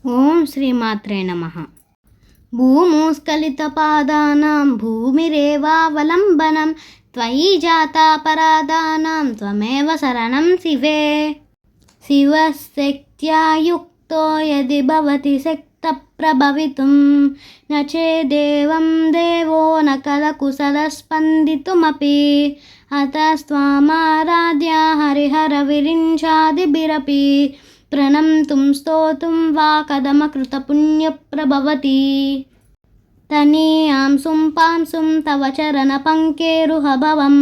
ఓం శ్రీమాత్రే నమః. భూముస్ఖలితపాదానాం భూమిరేవావలంబనం త్వయి జాతాపరాధానాం త్వమేవ శరణం శివే. శివశక్త్యా యుక్తో యది భవతి శక్తప్రభవితుం న చేదేవం దేవో న కలకుశలస్పందితుమపి అతస్త్వామారాధ్య హరిహరవిరించాదిభిరపి ప్రణంతుం స్తోతుం వా కదమకృతపుణ్యప్రభవతి. తనీయాం సుంపాంసుం తవ చరణపంకేరుహభవం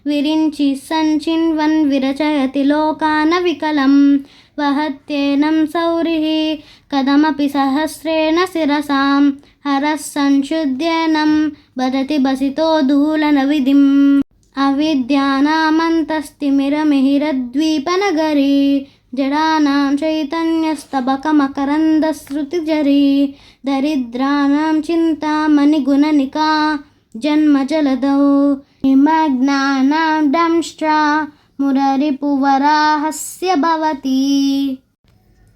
విరించి సంచిన్వన్ విరచయతి లోకాన వికలం వహత్యేనం సౌరిః కదమపి సహస్రేణ శిరసాం హరః సంశుద్ధ్యేనం వదతి బసితో దూలన విధిం. అవిద్యానామంతస్తిమిరమిహిరద్వీపనగరీ జడానాం చైతన్యస్తబకమకరందశ్రుతిజరీ దరిద్రాణాం చింతామణిగుణనికా జన్మజలదౌ నిమగ్నానాం దంష్ట్రా మురరిపువరాహస్య భవతి.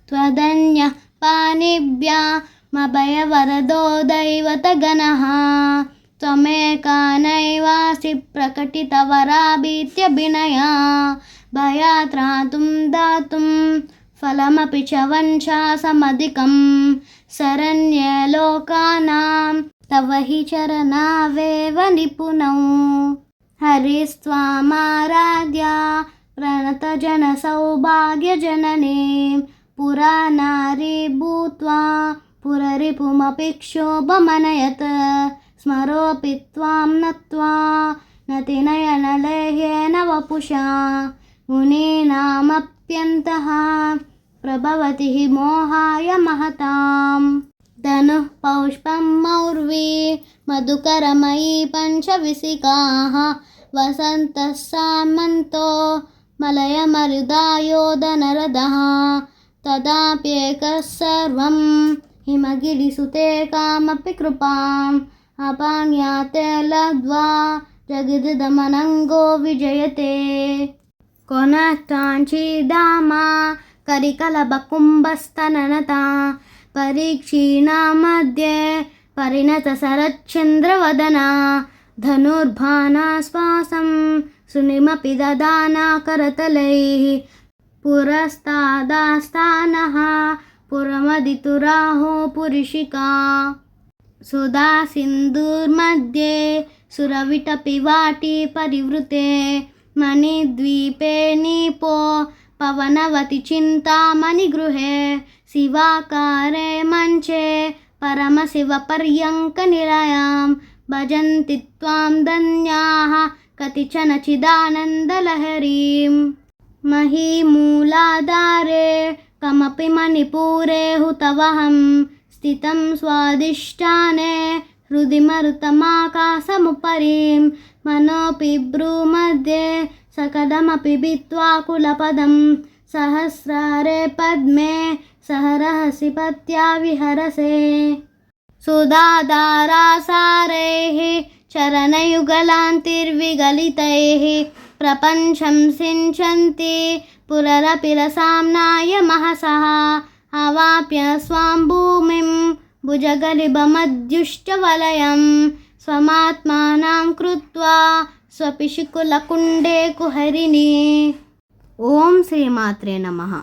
త్వదన్యః పాణిభ్యామభయవరదో దైవతగణः త్వమేకా నైవాసి ప్రకటితవరాభీత్యభినయా భయాత్రాతుం దాతుం ఫలమపి చ వంచాసమధికం శరణ్యే లోకానాం తవ హి చరణావేవ నిపుణౌ. హరిస్త్వామారాధ్య ప్రణతజన సౌభాగ్యజననీం పురానారీ భూత్వా పురరిపుమపి క్షోభమనయత్ స్మరోపి త్వాం నత్వా నతి నయనలేహ్యేన వపుషా మునీనామప్యంతః ప్రభవతి మోహాయ మహతాం. ధనుః పౌష్పం మౌర్వీ మధుకరమయీ పంచవిసికాః వసంతః సామంతో మలయమరుదాయోధనరదః తదాప్యేకः సర్వం హిమగిరిసుతే కామపి కృపాం అపాన్యాతే లబ్ధ్వా జగదిదమనంగో విజయతే. కొనకాంచీదామా కరికలబకుంభస్తననతా పరీక్షీణా మధ్యే పరిణత శరచ్చంద్రవదనా ధనుర్బాణాశ్వాసం సునిమపి దదానా కరతలైః పురస్తాదాస్తానః పురమదితురాహో పురిషికా సుధా సింధుర్मध्ये సురవిటపి వాటి పరివృతే మణిద్వీపే నీపో పవనవతి చింతామణిగృహే శివాకారే మంచే పరమశివపర్యంక నిలయాం భజంతి త్వాం ధన్యాః కతిచన చిదానందలహరీం. మహీమూలాధారే కమపి మణిపూరే హుతవహం స్థితం స్వాదిష్టానే హృది మరుతమాకాశముపరీం మనోపి భ్రూमध्ये సకదమపి భిత్వా కులపదం సహస్రారే పద్మే సహరహసి పత్యా విహరసే. సుధాధారాసారైః చరణయుగలాంతిర్విగలితైః ప్రపంచం సించంతి పురరపి రసామ్నాయ మహసః అవాప్య స్వాం భూమిం భుజగలిభమధ్యుష్టవలయం స్వమాత్మానం కృత్వా స్వపిశుకులకుండే కుహరిణి. ఓం శ్రీమాత్రే నమః.